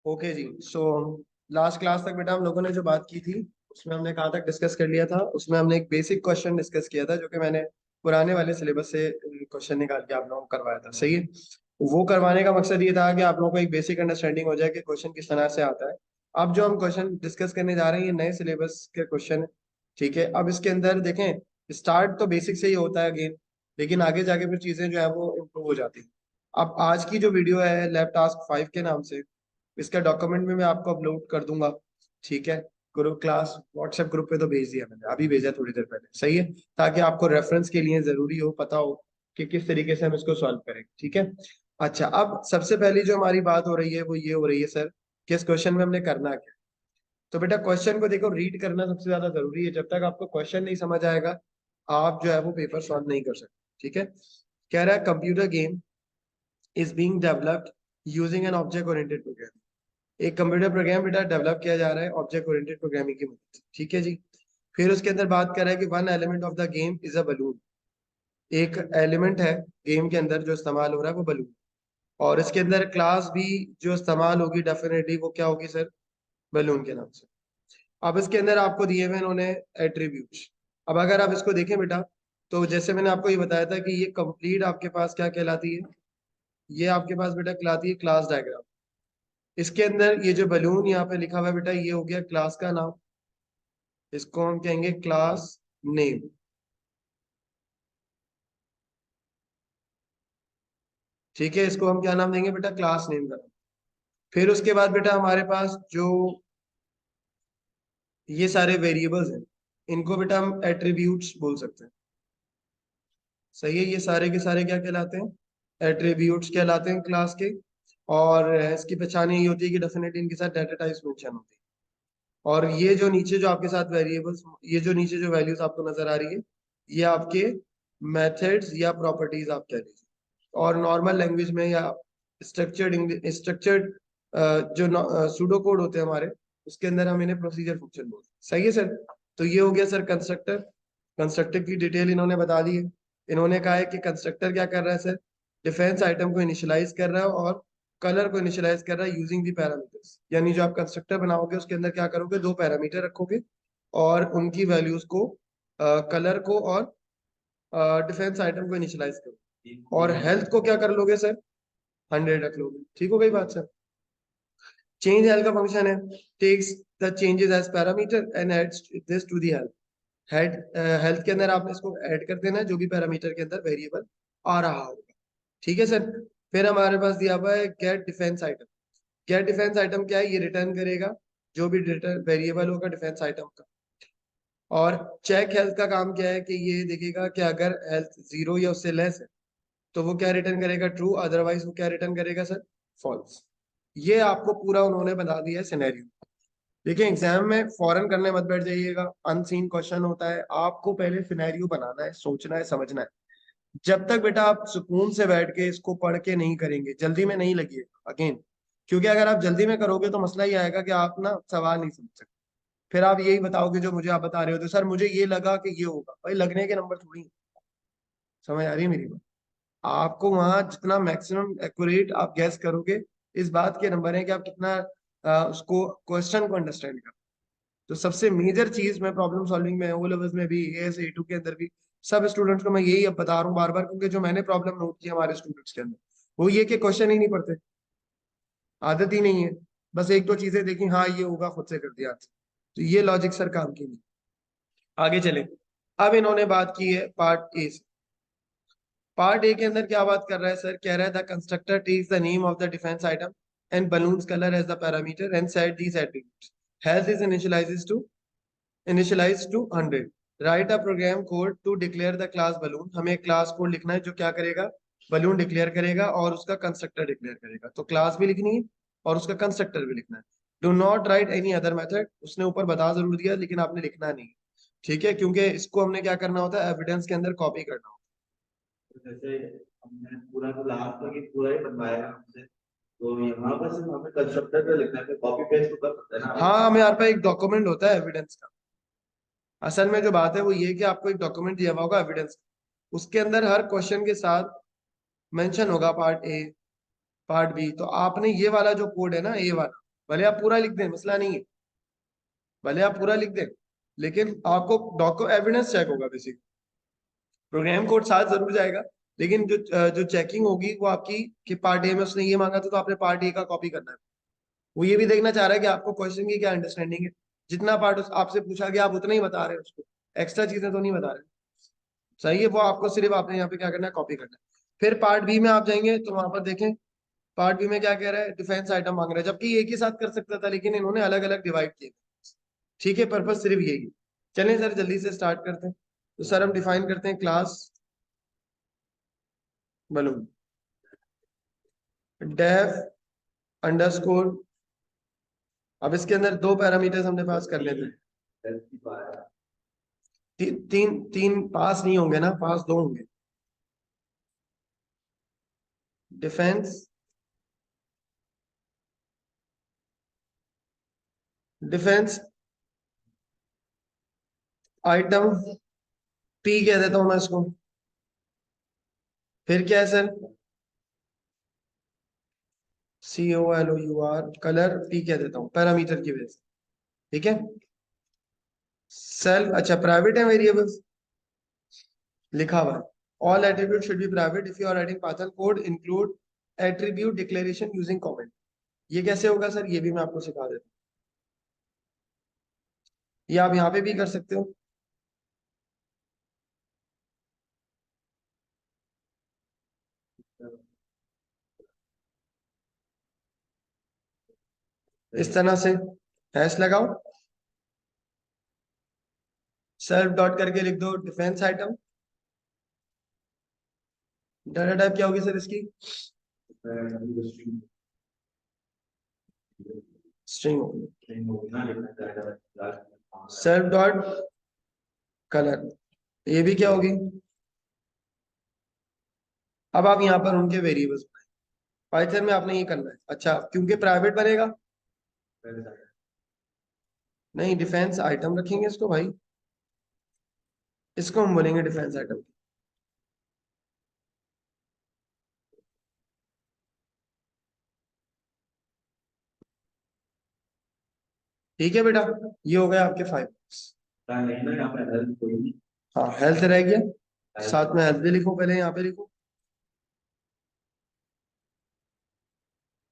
Okay जी। So last class तक बेटा हम लोगों ने जो बात की थी उसमें हमने कहाँ तक डिस्कस कर लिया था। उसमें हमने एक बेसिक क्वेश्चन डिस्कस किया था जो कि मैंने पुराने वाले सिलेबस से क्वेश्चन निकाल के आप लोगों को करवाया था। सही है। वो करवाने का मकसद ये था कि आप लोगों को एक बेसिक अंडरस्टैंडिंग हो जाए कि क्वेश्चन किस तरह से आता है। अब जो हम क्वेश्चन डिस्कस करने जा रहे हैं ये नए सिलेबस के क्वेश्चन है। ठीक है। अब इसके अंदर देखें, स्टार्ट तो बेसिक से ही होता है अगेन, लेकिन आगे जाके फिर चीजें जो है वो इम्प्रूव हो जाती है। अब आज की जो वीडियो है लैब टास्क 5 के नाम से, इसका डॉक्यूमेंट में मैं आपको अपलोड कर दूंगा। ठीक है। ग्रुप क्लास व्हाट्सएप ग्रुप पे तो भेज दिया मैंने, अभी भेजा थोड़ी देर पहले। सही है। ताकि आपको रेफरेंस के लिए जरूरी हो, पता हो कि किस तरीके से हम इसको सॉल्व करेंगे। ठीक है। अच्छा, अब सबसे पहली जो हमारी बात हो रही है वो ये हो रही है सर कि इस क्वेश्चन में हमने करना क्या है। तो बेटा क्वेश्चन को देखो, रीड करना सबसे ज्यादा जरूरी है। जब तक आपको क्वेश्चन नहीं समझ आएगा आप जो है वो पेपर सॉल्व नहीं कर सकते। ठीक है। कह रहा है computer game is being developed using an object oriented program. एक कंप्यूटर प्रोग्राम बेटा डेवलप किया जा रहा है ऑब्जेक्ट ओरिएंटेड प्रोग्रामिंग की मदद से। ठीक है जी। फिर उसके अंदर बात कर रहा है कि one element of the game is a balloon. एक एलिमेंट है गेम के अंदर जो इस्तेमाल हो रहा है वो बलून। और इसके अंदर क्लास भी जो इस्तेमाल होगी डेफिनेटली वो क्या होगी सर, बलून के नाम से। अब इसके अंदर आपको दिए हुए इन्होंने एट्रीब्यूट्स। अब अगर आप इसको देखें बेटा, तो जैसे मैंने आपको ये बताया था कि ये कंप्लीट आपके पास क्या कहलाती है, ये आपके पास बेटा कहलाती है क्लास डायग्राम। इसके अंदर ये जो बलून यहाँ पे लिखा हुआ है बेटा ये हो गया क्लास का नाम, इसको हम कहेंगे क्लास नेम। ठीक है, इसको हम क्या नाम देंगे बेटा, क्लास नेम का नाम। फिर उसके बाद बेटा हमारे पास जो ये सारे वेरिएबल्स हैं इनको बेटा हम एट्रीब्यूट्स बोल सकते हैं। सही है। ये सारे के सारे क्या कहलाते हैं, एट्रीब्यूट्स कहलाते हैं क्लास के। और इसकी पहचान यही होती है कि डेफिनेटली इनके साथ डाटा टाइप्स मेंशन होती है। और ये जो नीचे जो आपके साथ वेरिएबल्स, ये जो नीचे जो वैल्यूज आपको नजर आ रही है ये आपके मेथड्स या प्रॉपर्टीज आप कह लीजिए। और नॉर्मल लैंग्वेज में या स्ट्रक्चर्ड जो सूडो कोड होते हैं हमारे, उसके अंदर हम इन्हें प्रोसीजर फंक्शन बोलते हैं। सही है सर। तो ये हो गया सर कंस्ट्रक्टर। कंस्ट्रक्टर की डिटेल इन्होंने बता दी है। इन्होंने कहा है कि कंस्ट्रक्टर क्या कर रहा है सर, डिफेंस आइटम को इनिशियलाइज कर रहा है और कलर को इनिशियलाइज कर रहा है यूजिंग दी पैरामीटर्स। यानी जो आप कंस्ट्रक्टर बनाओगे उसके अंदर क्या करोगे, दो पैरामीटर रखोगे और उनकी वैल्यूज को, कलर को और डिफेंस आइटम को इनिशियलाइज करोगे। और हेल्थ को क्या कर लोगे सर, 100 रख लोगे। ठीक हो गई बात सर। चेंज हेल्थ का फंक्शन है, takes the changes as parameter and adds this to the health. Head health के अंदर आपने इसको ऐड कर देना है जो भी पैरामीटर के अंदर वेरिएबल आ रहा होगा। ठीक है सर। फिर हमारे पास दिया हुआ है get defence item. Get defence item क्या है, ये रिटर्न करेगा जो भी वेरिएबल होगा डिफेंस आइटम का। और चेक हेल्थ का काम क्या है कि ये देखेगा कि अगर हेल्थ 0 या उससे लेस है तो वो क्या रिटर्न करेगा, ट्रू। अदरवाइज वो क्या रिटर्न करेगा सर, फॉल्स। ये आपको पूरा उन्होंने बता दिया है सिनेरियो। देखिए एग्जाम में फॉरन करने मत बैठ जाइएगा, अनसीन क्वेश्चन होता है। आपको पहले सिनेरियो बनाना है, सोचना है, समझना है। जब तक बेटा आप सुकून से बैठ के इसको पढ़ के नहीं करेंगे, जल्दी में नहीं लगिएगा अगेन। क्योंकि अगर आप जल्दी में करोगे तो मसला ये आएगा कि आप ना सवाल नहीं समझ सकते। फिर आप यही बताओगे जो मुझे आप बता रहे हो, तो सर मुझे ये लगा कि ये होगा। भाई लगने के नंबर थोड़ी हैं। समझ आ रही है मेरी बात। आपको वहां जितना मैक्सिमम एक्यूरेट आप गैस करोगे, इस बात के नंबर है कि आप कितना उसको क्वेश्चन को अंडरस्टैंड कर। तो सबसे मेजर चीज मैं प्रॉब्लम सॉल्विंग में, ओ लेवल्स में भी, एएस ए2 के अंदर भी, सब स्टूडेंट्स को मैं यही अब बता रहा हूँ बार बार, क्योंकि जो मैंने प्रॉब्लम नोट की हमारे स्टूडेंट्स के अंदर वो ये कि क्वेश्चन ही नहीं पढ़ते, आदत ही नहीं है। बस एक दो चीजें देखी, हाँ ये होगा, खुद से कर दिया। तो ये लॉजिक सर काम की नहीं। आगे चले। अब इन्होंने बात की है पार्ट ए से। पार्ट ए के अंदर क्या बात कर रहा है सर, कह रहा है the constructor takes the name of the defence item and balloon's colour as the parameter and set these attributes. Health is initialise to 100। Write a program code to declare the class balloon. हमें class code लिखना है जो क्या करेगा, balloon declare करेगा और उसका constructor declare करेगा। तो क्लास भी लिखनी है और उसका कंस्ट्रक्टर भी लिखना है। Do not right any other method. उसने ऊपर बता जरूर दिया लेकिन आपने लिखना नहीं। ठीक है, क्योंकि इसको हमने क्या करना होता है, एविडेंस के अंदर कॉपी करना होता जैसे हमने पूरा तो लास्ट तक ही पूरा ही बनवाया है हमसे, तो यहाँ पर सिर्फ हमें कंस्ट्रक्टर पे लिखना है, कॉपी पेस्ट तो कर सकते हैं ना है। हाँ, हमें यहाँ पे एक डॉक्यूमेंट होता है एविडेंस का। असल में जो बात है वो ये है कि आपको एक डॉक्यूमेंट दिया हुआ होगा एविडेंस, उसके अंदर हर क्वेश्चन के साथ मेंशन होगा पार्ट ए, पार्ट बी। तो आपने ये वाला जो कोड है ना, ए वाला, भले आप पूरा लिख दें, मसला नहीं है, भले आप पूरा लिख दें, लेकिन आपको डॉक्यू एविडेंस चेक होगा बेसिक। प्रोग्राम कोड साथ जरूर जाएगा, लेकिन जो चेकिंग होगी वो आपकी कि पार्ट ए में उसने ये मांगा था तो आपने पार्ट ए का कॉपी करना है। वो ये भी देखना चाह रहा है कि आपको क्वेश्चन की क्या अंडरस्टैंडिंग है, जितना पार्ट आपसे पूछा गया आप उतना ही बता रहे हैं उसको, एक्स्ट्रा चीजें तो नहीं बता रहे। सही है, वो आपको सिर्फ आपने यहाँ पे क्या करना है, कॉपी करना है। फिर पार्ट बी में आप जाएंगे तो वहां पर देखें, पार्ट बी में क्या कह रहा है, डिफेंस आइटम मांग रहा है, जबकि एक ही साथ कर सकता था लेकिन इन्होंने अलग अलग डिवाइड किए। ठीक है, पर्पज सिर्फ यही है। चलें सर जल्दी से स्टार्ट करते हैं। तो सर हम डिफाइन करते हैं क्लास बलून डेफ अंडरस्कोर। अब इसके अंदर दो पैरामीटर्स हमने पास कर लेते हैं। तीन तीन पास नहीं होंगे ना, पास दो होंगे। डिफेंस डिफेंस आइटम पी कह देता हूं मैं इसको। फिर क्या है सर, COLOUR, कलर पी कह देता हूं पैरामीटर की वजह से। ठीक है, सेल्फ, अच्छा प्राइवेट है वेरिएबल्स लिखा हुआ है, all attribute should be private if you are writing Python code include attribute declaration using comment. ये कैसे होगा सर, ये भी मैं आपको सिखा देता हूँ, ये आप यहाँ पे भी कर सकते हो। इस तरह से हैश लगाओ, सेल्फ डॉट करके लिख दो डिफेंस आइटम। डाटा टाइप क्या होगी सर इसकी, स्ट्रिंग होगी। सेल्फ डॉट कलर, ये भी क्या होगी। अब आप यहाँ पर उनके वेरिएबल्स बनाए, पाइथन में आपने ये करना है। अच्छा क्योंकि प्राइवेट बनेगा, नहीं डिफेंस आइटम रखेंगे इसको भाई, इसको हम बोलेंगे डिफेंस आइटम। ठीक है बेटा, ये हो गया आपके 5 हाँ हेल्थ रह गया, साथ में हेल्थ भी लिखो, पहले यहाँ पे लिखो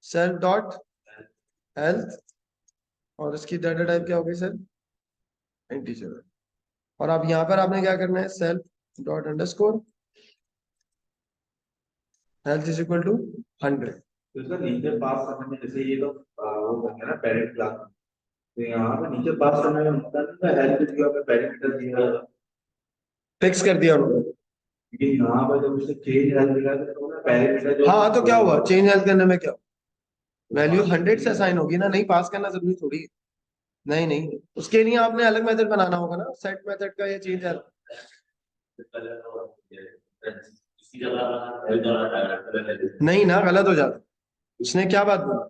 सेल्फ डॉट हेल्थ, और इसकी डाटा टाइप क्या होगी सर, इंटीजर। और अब यहाँ पर आपने क्या करना है, self dot underscore health is equal to 100। तो इसका नीचे पास करने में जैसे ये तो वो बन गया ना पेरेंट क्लास, तो यहाँ पे नीचे पास करने में मतलब हेल्थ दिया पे पैरामीटर दिया, फिक्स कर दिया उन्होंने। लेकिन यहाँ पर जब उसे चेंज हेल्थ दिया तो ना पैरामीटर जो हाँ तो क्या हुआ, चेंज हेल्थ करने में क्या, वैल्यू 100 से असाइन होगी ना, नहीं पास करना जरूरी थोड़ी है। नहीं नहीं, उसके लिए आपने अलग मेथड बनाना होगा ना, सेट मेथड का, ये चेंज हेल्थ। नहीं ना, गलत हो जाता, उसने क्या बात बोली,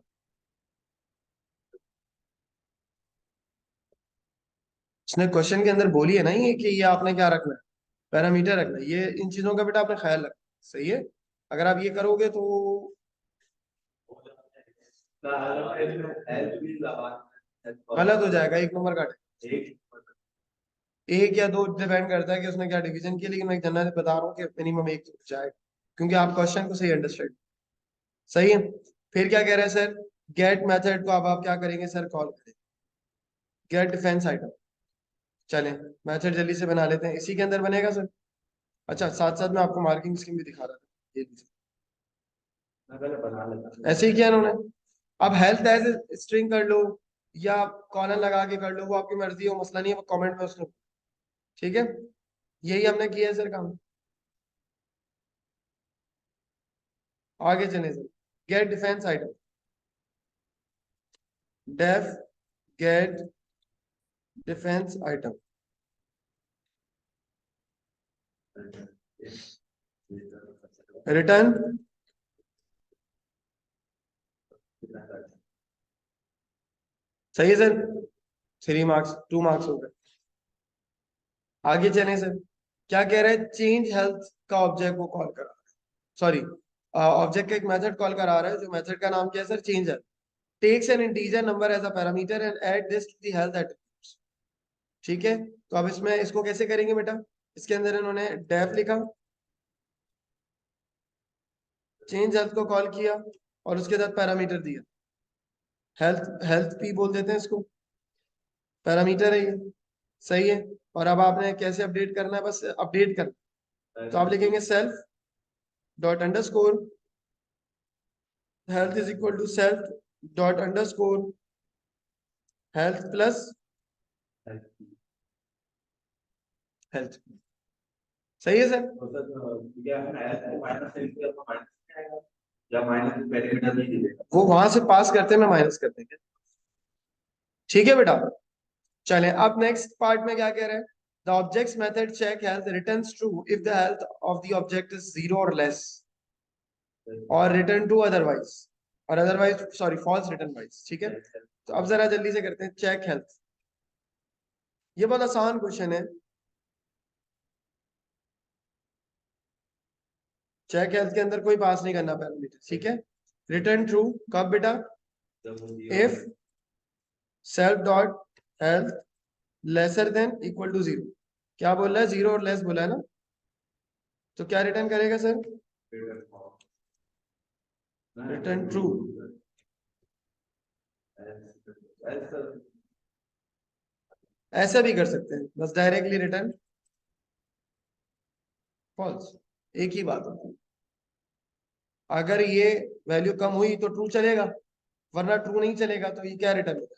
उसने क्वेश्चन के अंदर बोली है ना ये कि ये आपने क्या रखना है, पैरामीटर रखना है, ये इन चीजों का बेटा आपने ख्याल रखना। सही है, अगर आप ये करोगे तो गलत हो जाएगा, एक नंबर काटे। एक या दो डिपेंड करता है कि उसने क्या डिवीजन किया, लेकिन मैं जनरल बता रहा हूँ कि मिनिमम एक तो जाएगा, क्योंकि आप क्वेश्चन को सही अंडरस्टैंड। सही है, फिर क्या कह रहे हैं सर, गेट मेथड को अब आप क्या करेंगे सर, कॉल करें गेट डिफेंस आइटम। चलें मेथड जल्दी से बना लेते हैं, इसी के अंदर बनेगा सर। अच्छा साथ साथ मैं आपको मार्किंग स्कीम भी दिखा रहा था, ये लीजिए। मैं पहले बना लेता ऐसे ही किया इन्होंने। अब हेल्थ एज स्ट्रिंग कर लो या कॉलन लगा के कर लो, वो आपकी मर्जी हो, मसला नहीं है, वो कमेंट में उसने। ठीक है, यही हमने किया है सर काम। आगे चले sir, get defence item, def get defence item, return सही है सर, 3 मार्क्स, 2 मार्क्स हो गए। आगे चले सर, क्या कह रहे हैं, चेंज हेल्थ का ऑब्जेक्ट को कॉल करा, सॉरी ऑब्जेक्ट का एक मेथड कॉल करा रहा है, जो मेथड का नाम क्या है sir, change health. takes an integer number as a parameter and add this to the health attributes. ठीक है, तो अब इसमें इसको कैसे करेंगे बेटा, इसके अंदर इन्होंने डेफ लिखा, चेंज हेल्थ को कॉल किया और उसके साथ पैरामीटर दिया, हेल्थ हेल्थ पी बोल देते हैं इसको, पैरामीटर है ये, सही है। और अब आपने कैसे अपडेट करना है, बस अपडेट करना, तो आप लिखेंगे self dot underscore health is equal to self dot underscore health plus health, सही है सर। तो सर क्या है ना, ऐसे माइनस से लिख के अपना माइनस आएगा या माइनस पैरामीटर नहीं दिलेगा, वो वहां से पास करते में माइनस कर देंगे, ठीक है बेटा। चलें अब नेक्स्ट पार्ट में क्या कह रहे हैं, the object's method check health returns true if the health of the object is 0 और लेस, और रिटर्न टू अदरवाइज, और otherwise sorry false return wise, ठीक है। तो अब जरा जल्दी से करते हैं चेक हेल्थ, ये बहुत आसान क्वेश्चन है। चेक हेल्थ के अंदर कोई पास नहीं करना पैरामीटर, ठीक है। रिटर्न ट्रू कब बेटा, if self dot health lesser than equal to 0, क्या बोल रहा है, 0 और लेस बोला है ना, तो क्या रिटर्न करेगा सर, रिटर्न ट्रू। ऐसा भी कर सकते हैं, बस डायरेक्टली रिटर्न फॉल्स, एक ही बात होती है। अगर ये वैल्यू कम हुई तो ट्रू चलेगा, वरना ट्रू नहीं चलेगा, तो ये क्या रिटर्न होगा,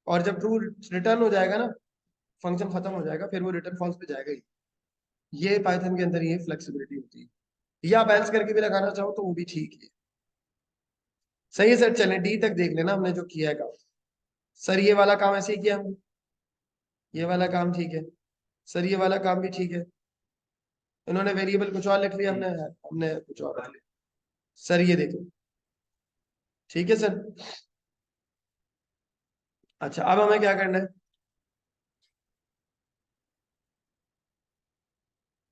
और जब ट्रू रिटर्न हो जाएगा ना, फंक्शन खत्म हो जाएगा, फिर वो रिटर्न फॉल्स पे जाएगा ही। ये पाइथन के अंदर ये फ्लेक्सिबिलिटी होती है, या आप एल्स करके भी लगाना चाहो तो वो भी ठीक है, सही है सर। चलें डी तक देख लेना हमने जो किया है काम, सर ये वाला काम ऐसे ही किया हमने, ये वाला काम ठीक है सर, ये वाला काम भी ठीक है, इन्होंने वेरिएबल कुछ और लिख लिया, हमने हमने कुछ और रख लिया, सर ये देखो, ठीक है सर। अच्छा अब हमें क्या करना है,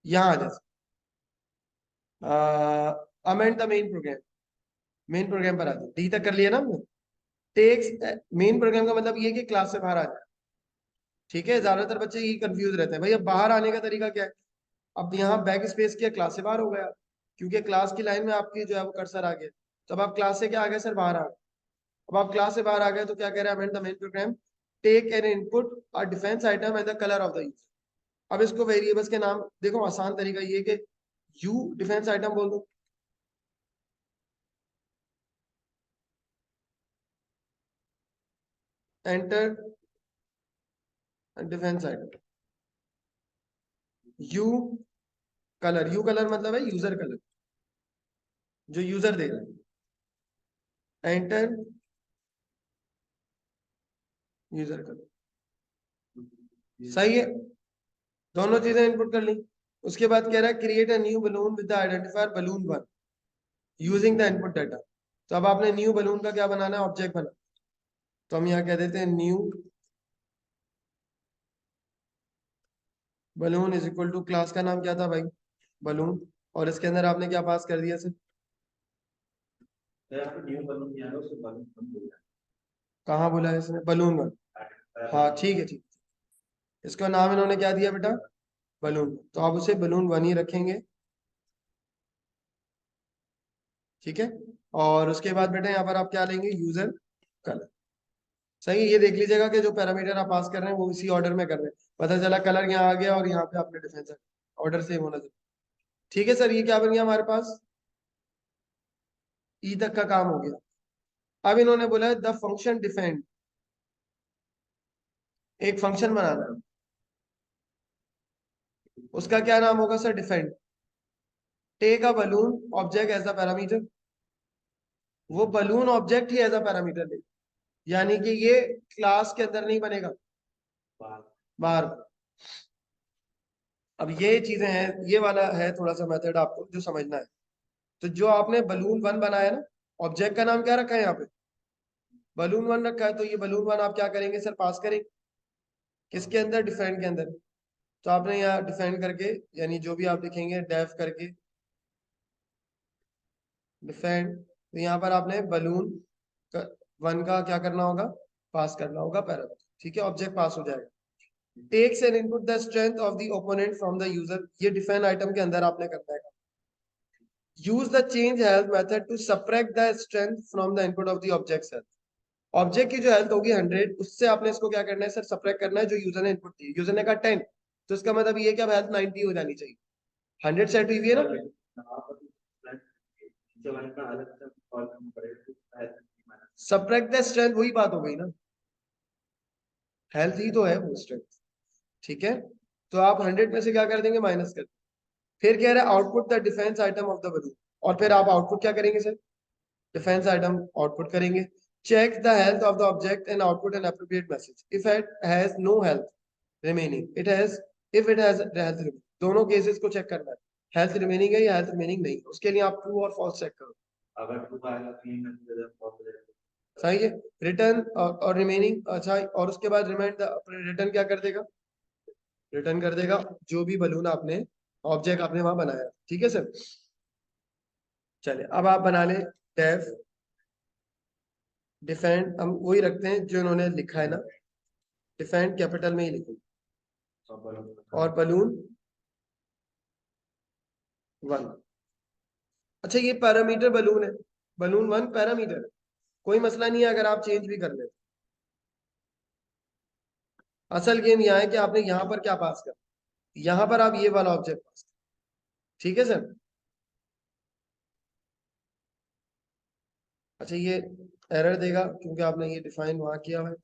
यहाँ आ जाए, amend the main program, main program पर आते, डी तक कर लिया ना हमने। टेक्स मेन प्रोग्राम का मतलब ये कि क्लास से बाहर आ जाए, ठीक है। ज्यादातर बच्चे ये कंफ्यूज रहते हैं, भाई अब बाहर आने का तरीका क्या है, अब यहाँ बैक स्पेस किया, क्लास से बाहर हो गया, क्योंकि क्लास की लाइन में आपकी जो है वो कर्सर आ गया, तो अब आप क्लास से क्या आ गए सर, बाहर आ गए। अब आप क्लास से बाहर आ गए तो क्या कह रहा है, amend the main program, take an input a defence item and the colour of the user. अब इसको वेरिएबल्स के नाम देखो, आसान तरीका ये कि यू डिफेंस आइटम बोल दो, enter defence item, you colour, you colour मतलब है यूजर कलर, जो यूजर दे रहा है, एंटर यूजर कलर, सही है। दोनों चीजें इनपुट कर ली, उसके बाद कह रहा है create a new balloon with the identifier balloon 1 using the input data. तो अब आपने न्यू बलून का क्या बनाना है, ऑब्जेक्ट बना, तो हम यहाँ कह देते हैं new balloon is equal to, class का नाम क्या था भाई, बलून, और इसके अंदर आपने क्या पास कर दिया सर, यहाँ पे न्यू बलून नहीं आ रहा, उसको बलून बन बोल कहाँ बोला है इसने, बलून 1, रहा हाँ है। ठीक है ठीक, इसका नाम इन्होंने क्या दिया बेटा, बलून, तो आप उसे बलून 1 ही रखेंगे, ठीक है। और उसके बाद बेटा यहाँ पर आप क्या लेंगे, यूजर कलर, सही है। ये देख लीजिएगा कि जो पैरामीटर आप पास कर रहे हैं वो इसी ऑर्डर में कर रहे हैं, पता चला कलर यहाँ आ गया और यहाँ पे आपने डिफेंस ऑर्डर सेम होना चाहिए, ठीक है सर। ये क्या बन गया हमारे पास, ई तक का काम हो गया। अब इन्होंने बोला है द फंक्शन डिफेंड, एक फंक्शन बनाना है, उसका क्या नाम होगा sir, defend, take a balloon object as a parameter, वो बलून ऑब्जेक्ट ही एज अ पैरामीटर ले, यानी कि ये क्लास के अंदर नहीं बनेगा, बाहर। अब ये चीजें हैं, ये वाला है थोड़ा सा मेथड आपको जो समझना है। तो जो आपने बलून 1 बनाया ना, ऑब्जेक्ट का नाम क्या रखा है यहाँ पे, बलून 1 रखा है, तो ये बलून 1 आप क्या करेंगे सर, पास करेंगे किसके अंदर, डिफेंड के अंदर। तो आपने यहाँ डिफेंड करके, यानी जो भी आप लिखेंगे डेफ करके डिफेंड, तो यहाँ पर आपने बलून 1 का क्या करना होगा, पास करना होगा पैरामीटर, ठीक है, ऑब्जेक्ट पास हो जाएगा। Takes an input the strength of the opponent from the user, ये डिफाइन आइटम के अंदर आपने करना है। Use the change health method to subtract the strength from the input of the object health. Object की जो हेल्थ होगी 100, उससे आपने इसको क्या करना है सर, सबट्रैक्ट करना है जो यूजर ने इनपुट दी। यूजर ने कहा 10, तो इसका मतलब ये कि अब हेल्थ 90 हो जानी चाहिए, 100 सेट हुई है ना। सबट्रैक्ट द स्ट्रेंथ, वही बात हो गई ना, हेल्थ ही तो है वो स्ट्रेंथ, ठीक है। तो आप 100 में से क्या कर देंगे, माइनस कर, फिर कह रहा है output the defence item of the balloon, और फिर आप आउटपुट क्या करेंगे सर, डिफेंस आइटम आउटपुट करेंगे। Check the health of the object and output an appropriate message if it has no health remaining, it has, if it has health remaining, दोनों cases को check करना है, health remaining है या health remaining नहीं है, उसके लिए आप ट्रू और फॉल्स चेक करो। अगर ट्रू आएगा तो ये मैसेज फॉल्स है, सही है। रिटर्न और रिमेनिंग, अच्छा, और उसके बाद रिमाइंड रिटर्न क्या कर देगा, रिटर्न कर देगा जो भी बलून आपने, ऑब्जेक्ट आपने वहां बनाया, ठीक है सर। चलिए अब आप बना ले डेफ डिफेंड, हम वही रखते हैं जो इन्होंने लिखा है ना, डिफेंड कैपिटल में ही लिखो, और बलून 1। अच्छा ये पैरामीटर बलून है, बलून 1 पैरामीटर है, कोई मसला नहीं है अगर आप चेंज भी कर ले। असल गेम यहाँ है कि आपने यहाँ पर क्या पास कर, यहाँ पर आप ये वाला ऑब्जेक्ट पास कर, ठीक है सर। अच्छा ये एरर देगा क्योंकि आपने ये डिफाइन वहां किया हुआ है।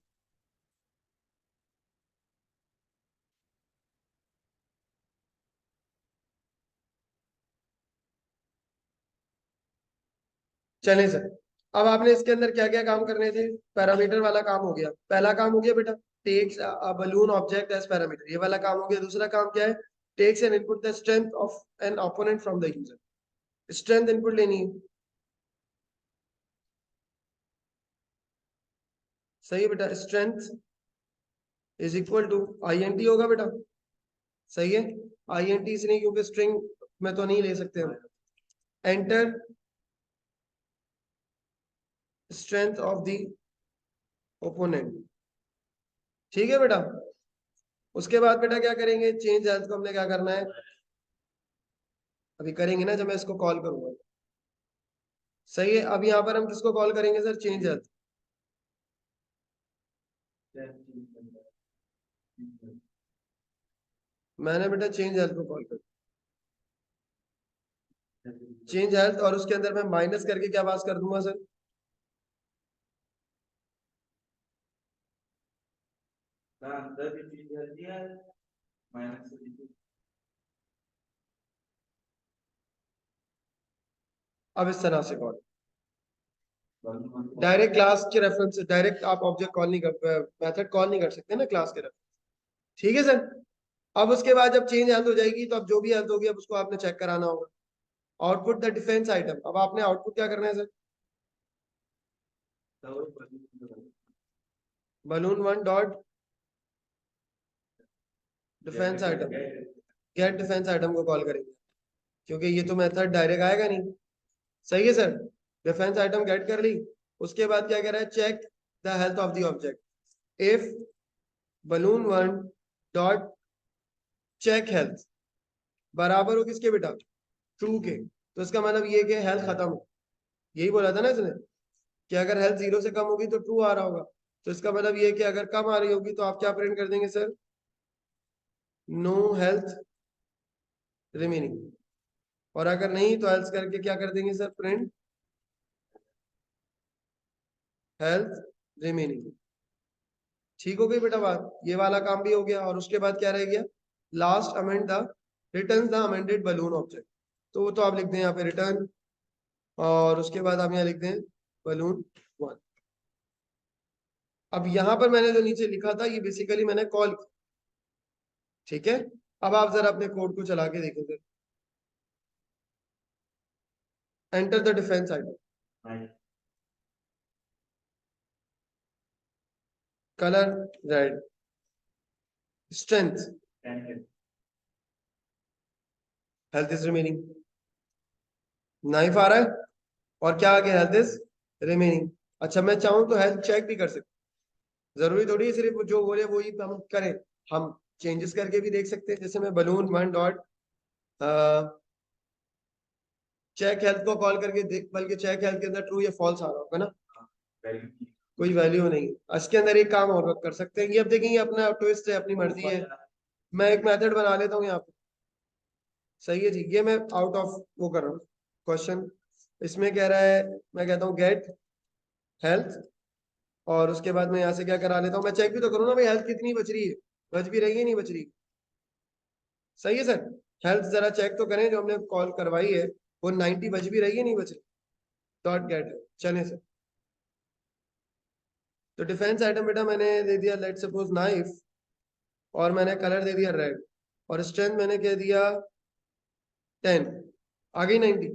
चले सर, अब आपने इसके अंदर क्या क्या काम करने थे, पैरामीटर वाला काम हो गया, पहला काम हो गया बेटा, takes a balloon object as parameter, ये वाला काम हो गया। दूसरा काम क्या है, takes an input the strength of an opponent from the user, strength input लेनी है, सही है बेटा। Strength is equal to INT होगा बेटा, सही है। INT इसलिए क्योंकि स्ट्रिंग में तो नहीं ले सकते हम। Enter strength of the opponent, ठीक है बेटा। उसके बाद बेटा क्या करेंगे, चेंज हेल्थ को हमने क्या करना है, अभी करेंगे ना जब मैं इसको कॉल करूंगा, सही है। अब यहाँ पर हम किसको कॉल करेंगे सर, चेंज हेल्थ, मैंने बेटा चेंज हेल्थ को कॉल कर, चेंज हेल्थ, और उसके अंदर मैं माइनस करके क्या पास कर दूंगा सर, अंदर की चीज रहती है माइनस से, अब इस तरह से कॉल, डायरेक्ट क्लास के रेफरेंस से डायरेक्ट आप ऑब्जेक्ट कॉल नहीं कर, मेथड कॉल नहीं कर सकते ना क्लास के रेफरेंस, ठीक है सर। अब उसके बाद जब चेंज हेल्थ हो जाएगी तो अब जो भी हेल्थ होगी अब उसको आपने चेक कराना होगा। आउटपुट द डिफेंस आइटम, अब आपने आउटपुट क्या करना है sir, balloon 1 dot defence item, get defence item को कॉल करेंगे क्योंकि ये तो मेथड डायरेक्ट आएगा नहीं, सही है सर। डिफेंस आइटम गेट कर ली, उसके बाद क्या कह रहा है, check the health of the object if balloon 1 dot check health बराबर हो किसके बेटा, ट्रू के, तो इसका मतलब ये कि हेल्थ खत्म हो, यही बोला था ना इसने कि अगर हेल्थ 0 से कम होगी तो ट्रू आ रहा होगा, तो इसका मतलब ये कि अगर कम आ रही होगी तो आप क्या प्रिंट कर देंगे सर, नो हेल्थ रिमेनिंग, और अगर नहीं तो एल्स करके क्या कर देंगे सर, प्रिंट हेल्थ रिमेनिंग, ठीक हो गई बेटा बात, ये वाला काम भी हो गया। और उसके बाद क्या रह गया, last amend the return the amended balloon object, तो वो तो आप लिख दें यहाँ पे रिटर्न, और उसके बाद आप यहाँ लिख दें बलून 1। अब यहाँ पर मैंने जो नीचे लिखा था ये बेसिकली मैंने कॉल, ठीक है। अब आप जरा अपने कोड को चला के देखें sir, enter the defence item, colour red, strength health is remaining, knife आ रहा है, और क्या आ गया, हेल्थ इज रिमेनिंग। अच्छा मैं चाहूँ तो हेल्थ चेक भी कर सकते, जरूरी थोड़ी है सिर्फ जो बोले वही हम करें, हम चेंजेस करके भी देख सकते हैं। जैसे मैं बलून 1 डॉट चेक हेल्थ को कॉल करके देख, बल्कि चेक हेल्थ के अंदर ट्रू या फॉल्स आ रहा होगा ना, कोई वैल्यू नहीं है। इसके अंदर एक काम और कर सकते हैं, ये अब देखेंगे अपना ट्विस्ट है, अपनी मर्जी है। मैं एक मेथड बना लेता हूँ यहाँ पे, सही है जी। ये मैं आउट ऑफ वो कर रहा हूँ क्वेश्चन, इसमें कह रहा है, मैं कहता हूँ गेट हेल्थ, और उसके बाद मैं यहाँ से क्या करा लेता हूँ, मैं चेक भी तो करूँ ना भाई हेल्थ कितनी बच रही है, बच भी रही है नहीं बच रही, सही है सर। हेल्थ जरा चेक तो करें, जो हमने कॉल करवाई है वो 90 बच भी रही है नहीं बच रही। डॉट गेट, चले सर। तो डिफेंस आइटम बेटा मैंने दे दिया लेट सपोज नाइफ, और मैंने कलर दे दिया रेड, और स्ट्रेंथ मैंने कह दिया 10, आ गई 90,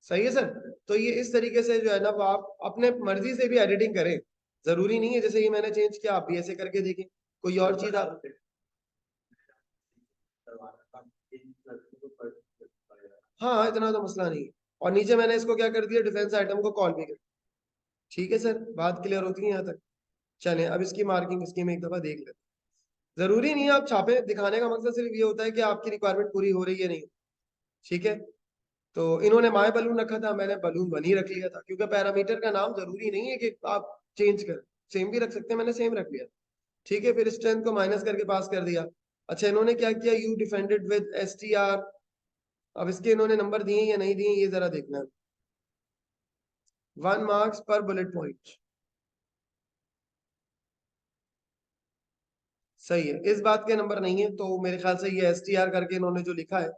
सही है सर। तो ये इस तरीके से जो है ना वो आप अपने मर्जी से भी एडिटिंग करें, जरूरी नहीं है जैसे ये मैंने चेंज किया आप भी ऐसे करके देखें, कोई और चीज आप। हाँ इतना तो मसला नहीं है। और नीचे मैंने इसको क्या कर दिया, डिफेंस आइटम को कॉल भी कर, ठीक है सर, बात क्लियर होती है यहाँ तक। चलें अब इसकी मार्किंग स्कीम एक दफा देख लेते हैं। जरूरी नहीं है आप छापे, दिखाने का मकसद सिर्फ ये होता है कि आपकी रिक्वायरमेंट पूरी हो रही है नहीं, ठीक है। तो इन्होंने माय बलून रखा था, मैंने बलून 1 ही रख लिया था, क्योंकि पैरामीटर का नाम जरूरी नहीं है कि आप चेंज करें, सेम भी रख सकते हैं, मैंने सेम रख लिया, ठीक है। फिर स्ट्रेंथ को माइनस करके पास कर दिया। अच्छा इन्होंने क्या किया, यू डिफेंडेड विद STR, अब इसके इन्होंने नंबर दिए या नहीं दिए ये जरा देखना है। 1 मार्क्स पर बुलेट पॉइंट, सही है। इस बात के नंबर नहीं है, तो मेरे ख्याल से ये STR करके इन्होंने जो लिखा है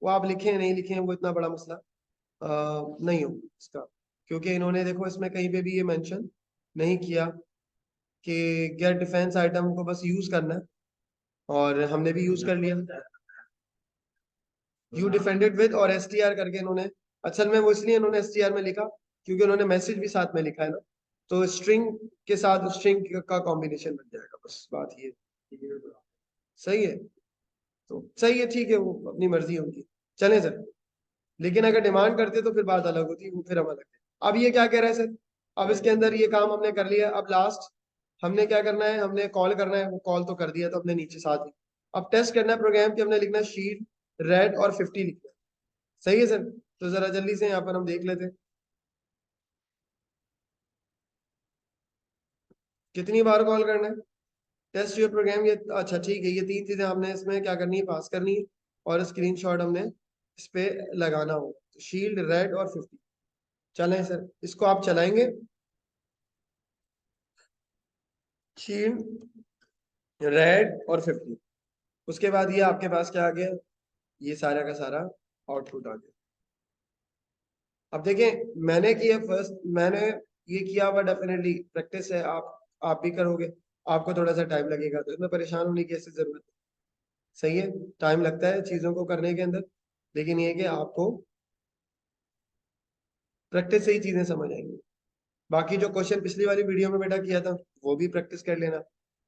वो आप लिखे नहीं लिखे वो इतना बड़ा मसला नहीं हो इसका, क्योंकि इन्होंने देखो इसमें कहीं पे भी ये मेंशन नहीं किया कि गेट डिफेंस आइटम को बस यूज करना है, और हमने भी यूज कर लिया यू डिफेंडेड विद और STR करके इन्होंने, असल में वो इसलिए इन्होंने STR में लिखा क्योंकि उन्होंने मैसेज भी साथ में लिखा है ना, तो स्ट्रिंग के साथ स्ट्रिंग का कॉम्बिनेशन बन जाएगा, बस बात ये सही है। तो सही है, ठीक है, वो अपनी मर्जी है उनकी, चलें सर। लेकिन अगर डिमांड करते तो फिर बात अलग होती, वो फिर हम अलग थे। अब ये क्या कह रहा है सर, अब इसके अंदर ये काम हमने कर लिया, अब लास्ट हमने क्या करना है, हमने कॉल करना है, वो कॉल तो कर दिया तो हमने नीचे साथ ही, अब टेस्ट करना है प्रोग्राम कि हमने लिखना है शीट रेड और 50 लिखना है, सही है सर। तो जरा जल्दी से यहाँ पर हम देख लेते हैं कितनी बार कॉल करना है, टेस्ट योर प्रोग्राम, ये अच्छा ठीक है, ये 3 चीजें हमने इसमें क्या करनी है, पास करनी है, और स्क्रीनशॉट हमने इस पे लगाना हो, शील्ड रेड और 50। चलें सर, इसको आप चलाएंगे, शील्ड रेड और 50, उसके बाद ये आपके पास क्या आ गया, ये सारा का सारा आउटपुट आ गया। अब देखें मैंने किया फर्स्ट, मैंने ये किया हुआ डेफिनेटली प्रैक्टिस है, आप भी करोगे, आपको थोड़ा सा टाइम लगेगा, तो इसमें परेशान होने की ऐसी जरूरत है, सही है। टाइम लगता है चीजों को करने के अंदर, लेकिन ये है कि आपको प्रैक्टिस से ही चीजें समझ आएंगी। बाकी जो क्वेश्चन पिछली वाली वीडियो में बेटा किया था वो भी प्रैक्टिस कर लेना,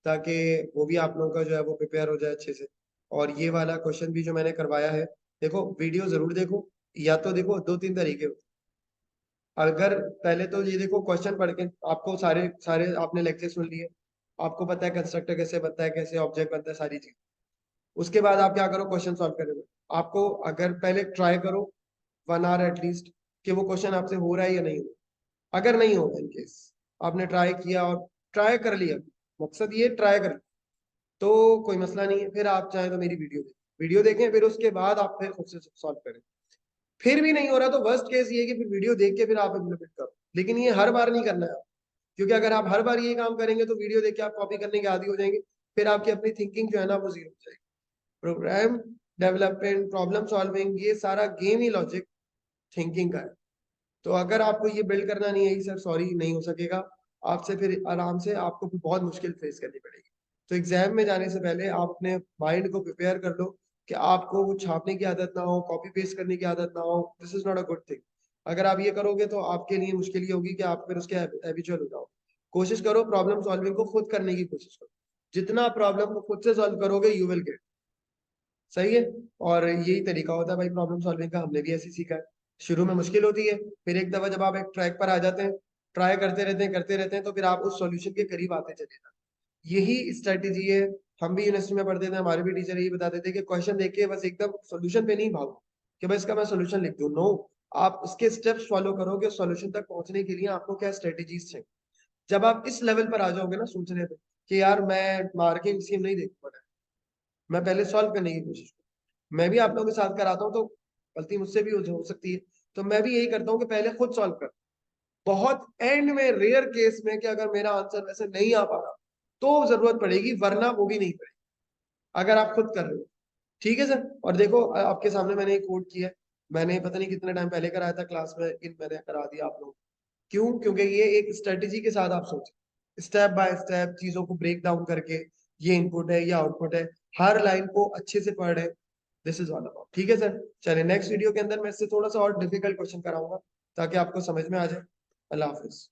ताकि वो भी आप लोगों का जो है वो प्रिपेयर हो जाए अच्छे से। और ये वाला क्वेश्चन भी जो मैंने करवाया है, देखो वीडियो जरूर देखो, या तो देखो 2-3 तरीके होते हैं। अगर पहले तो ये देखो क्वेश्चन पढ़ के आपको सारे सारे आपने लेक्चर सुन लिए, आपको पता है कंस्ट्रक्टर कैसे बनता है, कैसे ऑब्जेक्ट बनता है, सारी चीज। उसके बाद आप क्या करो, क्वेश्चन सॉल्व करोगे। आपको अगर पहले ट्राई करो 1 आवर एटलीस्ट कि वो क्वेश्चन आपसे हो रहा है या नहीं हो रहा। अगर नहीं हो इन केस आपने ट्राई किया और ट्राई कर लिया, मकसद ये ट्राई कर, तो कोई मसला नहीं है, फिर आप चाहें तो मेरी वीडियो देखें, फिर उसके बाद आप फिर खुद से सॉल्व करें। फिर भी नहीं हो रहा तो वर्स्ट केस ये है कि फिर वीडियो देख के फिर आप इम्प्लीमेंट करो, लेकिन ये हर बार नहीं करना है आप, क्योंकि अगर आप हर बार ये काम करेंगे तो वीडियो देख के आप कॉपी करने के आदी हो जाएंगे, फिर आपकी अपनी थिंकिंग जो है ना वो जीरो हो जाएगी। प्रोग्राम डेवलपमेंट, प्रॉब्लम सॉल्विंग, ये सारा गेम ही लॉजिक थिंकिंग का है। तो अगर आपको ये बिल्ड करना नहीं है सर, सॉरी नहीं हो सकेगा आपसे, फिर आराम से आपको फिर बहुत मुश्किल फेस करनी पड़ेगी। तो एग्जाम में जाने से पहले आप अपने माइंड को प्रिपेयर कर लो कि आपको वो छापने की आदत ना हो, कॉपी पेस्ट करने की आदत ना हो, this is not a good thing. अगर आप ये करोगे तो आपके लिए मुश्किल ये होगी कि आप फिर उसके हैबिचुअल हो जाओ। कोशिश करो प्रॉब्लम सॉल्विंग को खुद करने की कोशिश करो, जितना प्रॉब्लम को खुद से सॉल्व करोगे यू विल गेट, सही है। और यही तरीका होता है भाई प्रॉब्लम सॉल्विंग का, हमने भी ऐसे सीखा है। शुरू में मुश्किल होती है, फिर एक दफा जब आप एक ट्रैक पर आ जाते हैं, ट्राई करते रहते हैं, तो फिर आप उस सॉल्यूशन के करीब आते चले जाते। यही स्ट्रेटेजी है। हम भी यूनिवर्सिटी में पढ़ते थे, हमारे भी टीचर यही बताते थे कि क्वेश्चन देख के बस एकदम सॉल्यूशन पे नहीं भागो कि बस इसका मैं सॉल्यूशन लिख दूं। नो, आप उसके स्टेप्स फॉलो करोगे, सॉल्यूशन तक पहुंचने के लिए आपको क्या स्ट्रेटेजीज चाहिए। जब आप इस लेवल पर आ जाओगे ना सोचने पे कि यार मैं मार्किंग स्कीम नहीं देख पा रहा, मैं पहले सॉल्व करने की कोशिश करूं। मैं भी आप लोगों के साथ कराता हूँ, तो गलती मुझसे भी हो सकती है, तो मैं भी यही करता हूँ कि पहले खुद सॉल्व कर। बहुत एंड में रेयर केस में कि अगर मेरा आंसर वैसे नहीं आ पा रहा तो जरूरत पड़ेगी, वरना वो भी नहीं पड़ेगी अगर आप खुद कर रहे हो। ठीक है सर। और देखो आपके सामने मैंने एक कोड किया है, मैंने पता नहीं कितने टाइम पहले कराया था क्लास में, इन मैंने करा दिया आप लोग। क्यों? क्योंकि ये एक स्ट्रेटेजी के साथ आप सोचें, स्टेप बाय स्टेप चीजों को ब्रेक डाउन करके, ये इनपुट है, ये आउटपुट है, हर लाइन को अच्छे से पढ़े। This is all about. ठीक है सर। चलिए नेक्स्ट वीडियो के अंदर मैं इससे थोड़ा सा और डिफिकल्ट क्वेश्चन कराऊंगा ताकि आपको समझ में आ जाए। अल्लाह हाफिज।